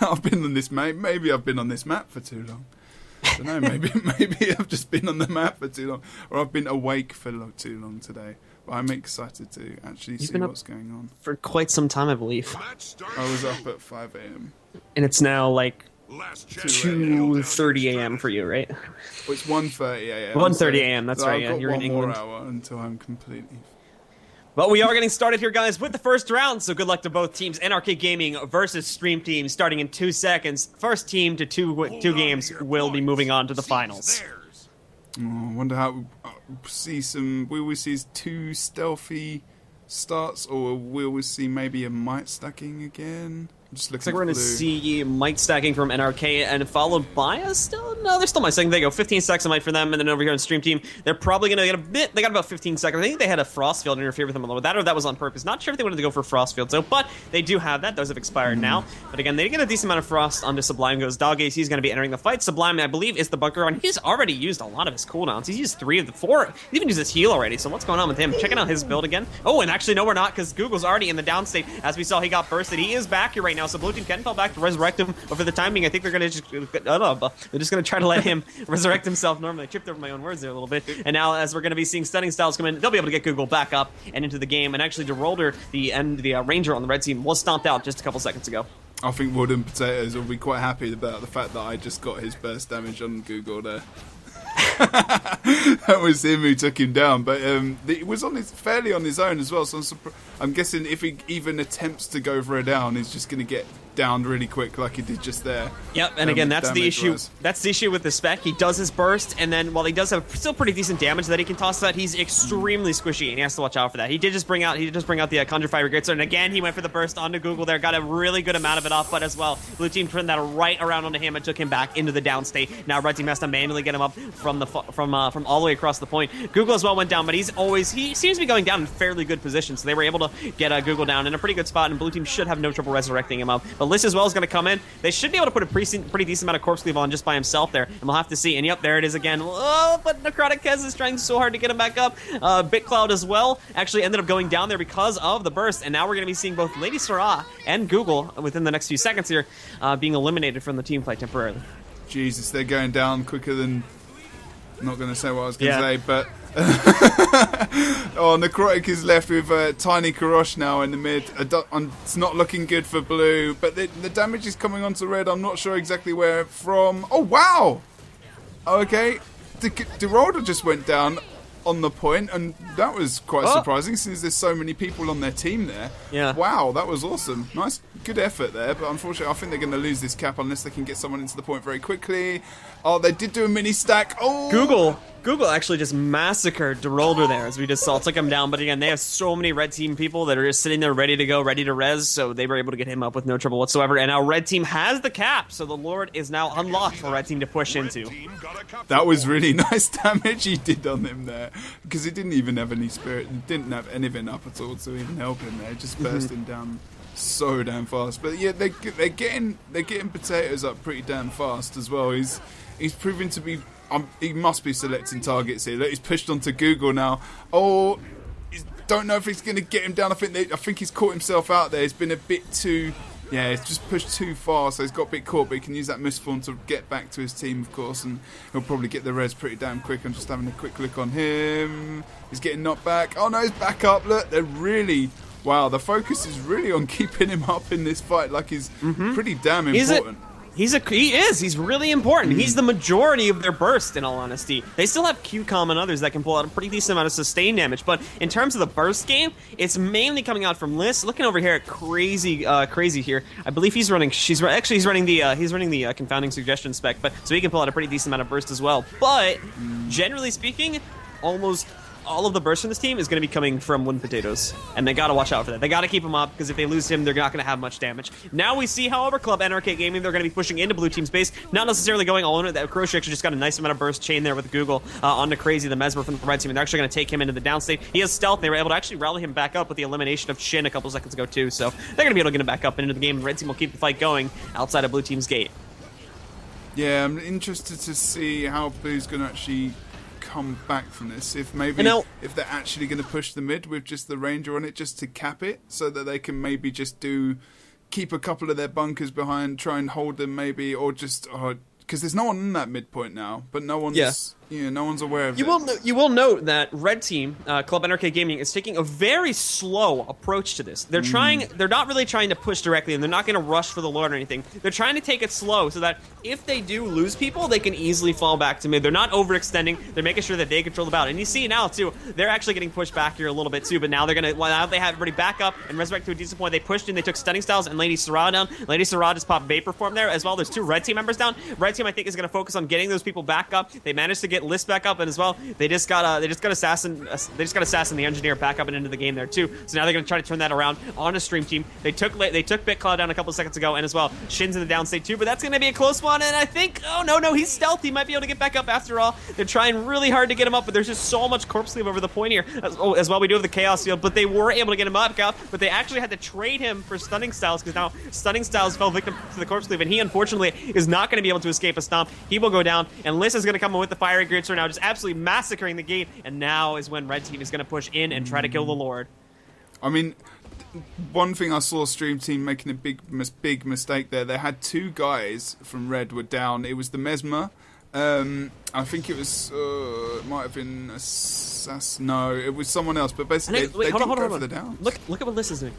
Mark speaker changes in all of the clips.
Speaker 1: I've been on this map. Maybe I've been on this map for too long. I don't know. Maybe I've just been on the map for too long, or I've been awake for too long today. But I'm excited to actually see what's going on.
Speaker 2: For quite some time, I believe.
Speaker 1: I was up at 5 a.m.
Speaker 2: And it's now like 2:30 a.m. for you, right?
Speaker 1: Well, it's 1:30 a.m.
Speaker 2: 1:30 a.m. That's right.
Speaker 1: I've got
Speaker 2: You're
Speaker 1: one
Speaker 2: in England.
Speaker 1: more hour until I'm completely.
Speaker 2: But we are getting started here, guys, with the first round. So good luck to both teams. NRK Gaming versus Stream Team, starting in 2 seconds. First team to two games will be moving on to the finals.
Speaker 1: Oh, I wonder how will we see 2 stealthy starts, or will we see maybe a might stacking again? Just looks
Speaker 2: like we're going to see might stacking from NRK and followed by us still? No, they're still might stacking. They go 15 seconds of might for them, and then over here on Stream Team, they're probably going to get a bit. They got about 15 seconds. I think they had a frost field interfere with them a little bit. That or that was on purpose. Not sure if they wanted to go for frost field, so, but they do have that. Those have expired now. But again, they get a decent amount of frost onto Sublime. Goes Dog Ace. He's going to be entering the fight. Sublime, I believe, is the bunker on. He's already used a lot of his cooldowns. He's used 3 of the 4. He even used his heal already. So what's going on with him? Checking out his build again. Oh, and actually, no, we're not, because Google's already in the down state. As we saw, he got bursted. He is back here right now, so Blue Team can fall back to resurrect him, but for the time being, I think they're going to just, they're just going to try to let him resurrect himself normally. I tripped over my own words there a little bit. And now, as we're going to be seeing stunning styles come in, they'll be able to get Google back up and into the game. And actually, DeRolder, the Ranger on the red team, was stomped out just a couple seconds ago.
Speaker 1: I think Wooden Potatoes will be quite happy about the fact that I just got his burst damage on Google there. That was him who took him down, but it was fairly on his own as well. So I'm guessing if he even attempts to go for a down, he's just going to get downed really quick, like he did just there.
Speaker 2: Yep, and again, that's the issue. That's the issue with the spec. He does his burst, and then while he does have still pretty decent damage that he can toss, that he's extremely squishy, and he has to watch out for that. He did just bring out the Conjure Fire Gritzer, and again, he went for the burst onto Google there, got a really good amount of it off, but as well, Blue Team turned that right around onto him and took him back into the down state. Now Red Team has to manually get him up from all the way across the point. Google as well went down, but he seems to be going down in fairly good position, so they were able to get Google down in a pretty good spot, and Blue Team should have no trouble resurrecting him up. But Liss as well is going to come in. They should be able to put a pretty decent amount of corpse cleave on just by himself there, and we'll have to see. And yep, there it is again. Oh, but Necrotic Kez is trying so hard to get him back up. BitCloud as well actually ended up going down there because of the burst, and now we're going to be seeing both Lady Sarah and Google within the next few seconds here being eliminated from the team fight temporarily.
Speaker 1: Jesus, they're going down quicker than... I'm not going to say what I was going to say, but... Oh, Necrotic is left with Tiny Karosh now in the mid. It's not looking good for blue, but the damage is coming onto red. I'm not sure exactly where from. Oh, wow! Okay. DeRolder just went down on the point, and that was quite surprising since there's so many people on their team there.
Speaker 2: Yeah.
Speaker 1: Wow, that was awesome. Nice, good effort there, but unfortunately I think they're going to lose this cap unless they can get someone into the point very quickly. Oh, they did do a mini stack. Oh!
Speaker 2: Google actually just massacred DeRolder there, as we just saw. Took him down, but again, they have so many red team people that are just sitting there ready to go, ready to res, so they were able to get him up with no trouble whatsoever. And now red team has the cap, so the Lord is now unlocked for red team to push into.
Speaker 1: That was really nice damage he did on him there, because he didn't even have any spirit, and didn't have anything up at all to even help him there, just bursting down so damn fast. But yeah, they're getting Potatoes up pretty damn fast as well. He's proven to be... he must be selecting targets here. Look, he's pushed onto Google now. Oh, don't know if he's going to get him down. I think he's caught himself out there. He's been a bit too... Yeah, he's just pushed too far, so he's got a bit caught, but he can use that Mistform to get back to his team, of course, and he'll probably get the res pretty damn quick. I'm just having a quick look on him. He's getting knocked back. Oh, no, he's back up. Look, they're really... Wow, the focus is really on keeping him up in this fight, like he's pretty damn important.
Speaker 2: He is. He's really important. He's the majority of their burst, in all honesty. They still have QCOM and others that can pull out a pretty decent amount of sustained damage, but in terms of the burst game, it's mainly coming out from Liss. Looking over here at Crazy here, I believe he's running. He's running the confounding suggestion spec, but so he can pull out a pretty decent amount of burst as well. But generally speaking, almost all of the burst from this team is going to be coming from Wooden Potatoes, and they got to watch out for that. They got to keep him up, because if they lose him, they're not going to have much damage. Now we see, however, Club NRK Gaming, they're going to be pushing into Blue Team's base, not necessarily going all in it. That Crochet actually just got a nice amount of burst chain there with Google onto Crazy, the Mesmer from the red team, and they're actually going to take him into the downstate. He has stealth. They were able to actually rally him back up with the elimination of Shin a couple seconds ago, too, so they're going to be able to get him back up into the game, and red team will keep the fight going outside of Blue Team's gate.
Speaker 1: Yeah, I'm interested to see how Blue's going to actually come back from this. If they're actually going to push the mid with just the Ranger on it just to cap it, so that they can maybe just do keep a couple of their bunkers behind, try and hold them maybe, or just because there's no one in that midpoint now, but no one's no one's aware of it.
Speaker 2: You will note that Red Team, Club NRK Gaming, is taking a very slow approach to this. They're not really trying to push directly, and they're not going to rush for the Lord or anything. They're trying to take it slow so that if they do lose people, they can easily fall back to mid. They're not overextending. They're making sure that they control the battle. And you see now, too, they're actually getting pushed back here a little bit, too, but now now they have everybody back up and resurrect to a decent point. They pushed in, they took Stunning Styles and Lady Sarah down. Lady Sarah just popped Vapor Form there as well. There's 2 Red Team members down. Red Team, I think, is going to focus on getting those people back up. They managed to get List back up, and as well, they just got Assassin the Engineer back up and into the game there too. So now they're going to try to turn that around on a Stream Team. They took BitCloud down a couple seconds ago, and as well, Shin's in the downstate too, but that's going to be a close one, and I think, oh no, he's stealthy. He might be able to get back up after all. They're trying really hard to get him up, but there's just so much corpse sleeve over the point here. As well, we do have the Chaos Field, but they were able to get him up, but they actually had to trade him for Stunning Styles, because now Stunning Styles fell victim to the corpse sleeve, and he unfortunately is not going to be able to escape a stomp. He will go down, and Liz is going to come in with the Fiery Gritzer now, just absolutely massacring the gate, and now is when Red Team is going to push in and try to kill the Lord.
Speaker 1: I mean, one thing I saw Stream Team making a big mistake there. They had 2 guys from Red were down. It was the Mesmer. I think it was, it might have been no, it was someone else, but basically they didn't go for the downs.
Speaker 2: Look at what Liz is doing.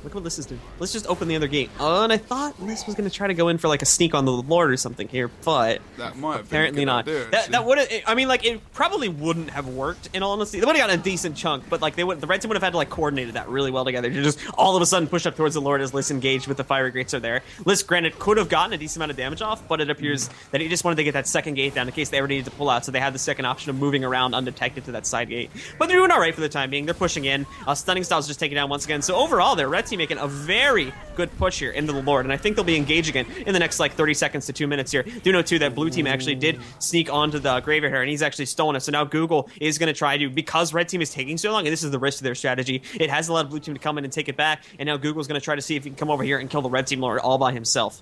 Speaker 2: Let's just open the other gate. And I thought Liz was going to try to go in for like a sneak on the Lord or something here, but
Speaker 1: that might have
Speaker 2: apparently
Speaker 1: been
Speaker 2: not. That would I mean, like, it probably wouldn't have worked, in all honesty. They would have gotten a decent chunk, but like the Red Team would have had to like coordinate that really well together to just all of a sudden push up towards the Lord as Liz engaged with the Fiery Grates are there. Liz, granted, could have gotten a decent amount of damage off, but it appears that he just wanted to get that second gate down in case they ever needed to pull out, so they had the second option of moving around undetected to that side gate. But they're doing all right for the time being. They're pushing in. Stunning Styles just taking down once again. So overall, their Red Team making a very good push here into the Lord, and I think they'll be engaging again in the next like 30 seconds to 2 minutes here. Do know too that Blue Team actually did sneak onto the Graveyard here, and he's actually stolen it. So now Google is going to try to, because Red Team is taking so long, and this is the risk to their strategy, it has allowed Blue Team to come in and take it back, and now Google's going to try to see if he can come over here and kill the Red Team Lord all by himself.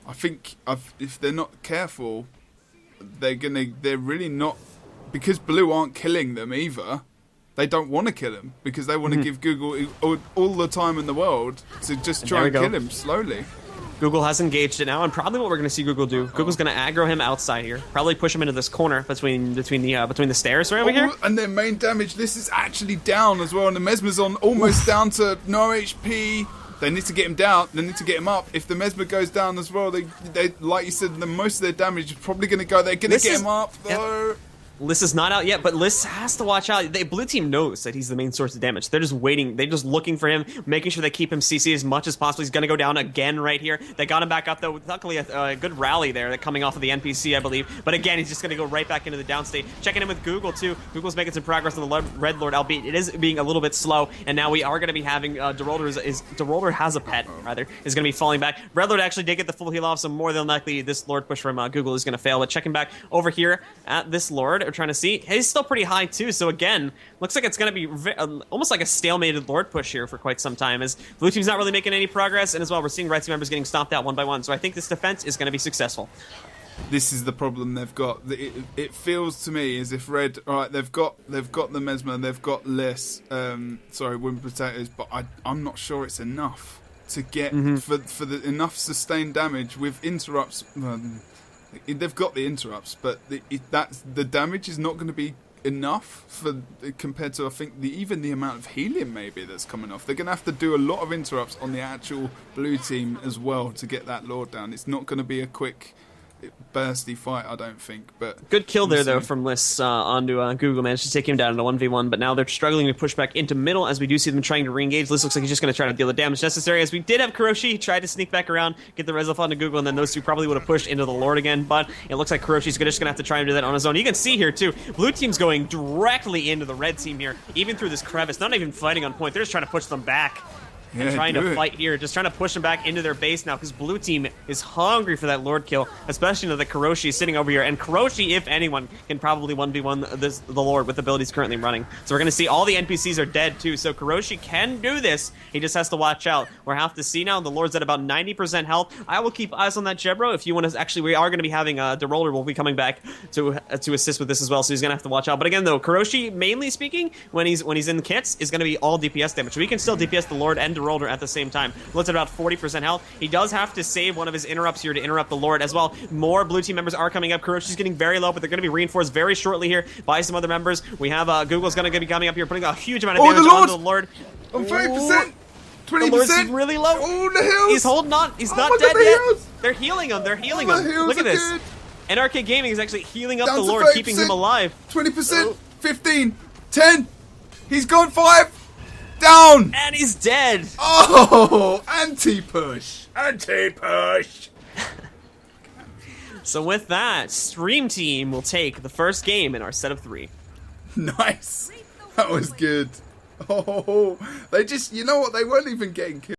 Speaker 1: I think if they're not careful, they're really not, because Blue aren't killing them either. They don't want to kill him because they want to give Google all the time in the world to just try and kill him slowly.
Speaker 2: Google has engaged it now, and probably what we're going to see Google do, Google's going to aggro him outside here, probably push him into this corner between the stairs right over here.
Speaker 1: And their main damage, this is actually down as well, and the Mesmer's on almost down to no HP. They need to get him down. They need to get him up. If the Mesmer goes down as well, they like you said, most of their damage is probably going to go. They're going to get him up though. Yep.
Speaker 2: Liss is not out yet, but Liss has to watch out. Blue Team knows that he's the main source of damage. They're just waiting. They're just looking for him, making sure they keep him CC as much as possible. He's going to go down again right here. They got him back up, though. Luckily, a good rally there coming off of the NPC, I believe. But again, he's just going to go right back into the downstate. Checking in with Google, too. Google's making some progress on the Red Lord, albeit it is being a little bit slow. And now we are going to be having Derolder has a pet, rather, is going to be falling back. Red Lord actually did get the full heal off, so more than likely this Lord push from Google is going to fail. But checking back over here at this Lord, we're trying to see. He's still pretty high too, so again, looks like it's going to be almost like a stalemated Lord push here for quite some time, as Blue Team's not really making any progress, and as well, we're seeing Red Team members getting stomped out one by one, so I think this defense is going to be successful.
Speaker 1: This is the problem they've got. It feels to me as if Red, alright, they've got the Mesmer, they've got Liss, Wind Potatoes, but I'm not sure it's enough to get for the enough sustained damage with interrupts. They've got the interrupts, but the damage is not going to be enough compared to, I think, even the amount of helium maybe that's coming off. They're going to have to do a lot of interrupts on the actual Blue Team as well to get that Lord down. It's not going to be a quick bursty fight, I don't think. But
Speaker 2: good kill there, though, from Liss onto Google. Managed to take him down in a 1v1, but now they're struggling to push back into middle as we do see them trying to re-engage. Liss looks like he's just going to try to deal the damage necessary, as we did have Kuroshi try to sneak back around, get the res off onto Google, and then those two probably would have pushed into the Lord again, but it looks like Kuroshi's just going to have to try and do that on his own. You can see here, too, Blue Team's going directly into the Red Team here, even through this crevice, not even fighting on point. They're just trying to push them back. And trying to fight here, just trying to push them back into their base now, because Blue Team is hungry for that Lord kill, especially now that Kuroshi is sitting over here. And Kuroshi, if anyone, can probably 1v1 the Lord with abilities currently running. So we're going to see all the NPCs are dead too, so Kuroshi can do this. He just has to watch out. We're have to see now. The Lord's at about 90% health. I will keep eyes on that Jebro. If you want to, actually, we are going to be having Derolder will be coming back to assist with this as well, so he's going to have to watch out. But again, though, Kuroshi, mainly speaking, when he's in kits, is going to be all DPS damage. We can still DPS the Lord and the roller at the same time. Looks at about 40% health. He does have to save one of his interrupts here to interrupt the Lord as well. More blue team members are coming up. Kuroshi's getting very low, but they're going to be reinforced very shortly here by some other members. We have Google's going to be coming up here, putting a huge amount of damage onto the Lord.
Speaker 1: On 30%. 20%.
Speaker 2: The Lord's really low.
Speaker 1: Oh, the heals.
Speaker 2: He's holding on. He's not dead yet. They're healing him. They're healing him. Look at this.
Speaker 1: Good.
Speaker 2: NRK Gaming is actually healing up
Speaker 1: Down
Speaker 2: the
Speaker 1: to
Speaker 2: Lord,
Speaker 1: 30%,
Speaker 2: keeping him alive.
Speaker 1: 20%, 15, 10. He's gone 5. Down.
Speaker 2: And he's dead.
Speaker 1: Oh, anti-push. Anti-push.
Speaker 2: So with that, Stream Team will take the first game in our set of 3.
Speaker 1: Nice. That was good. Oh, they just, you know what? They weren't even getting killed.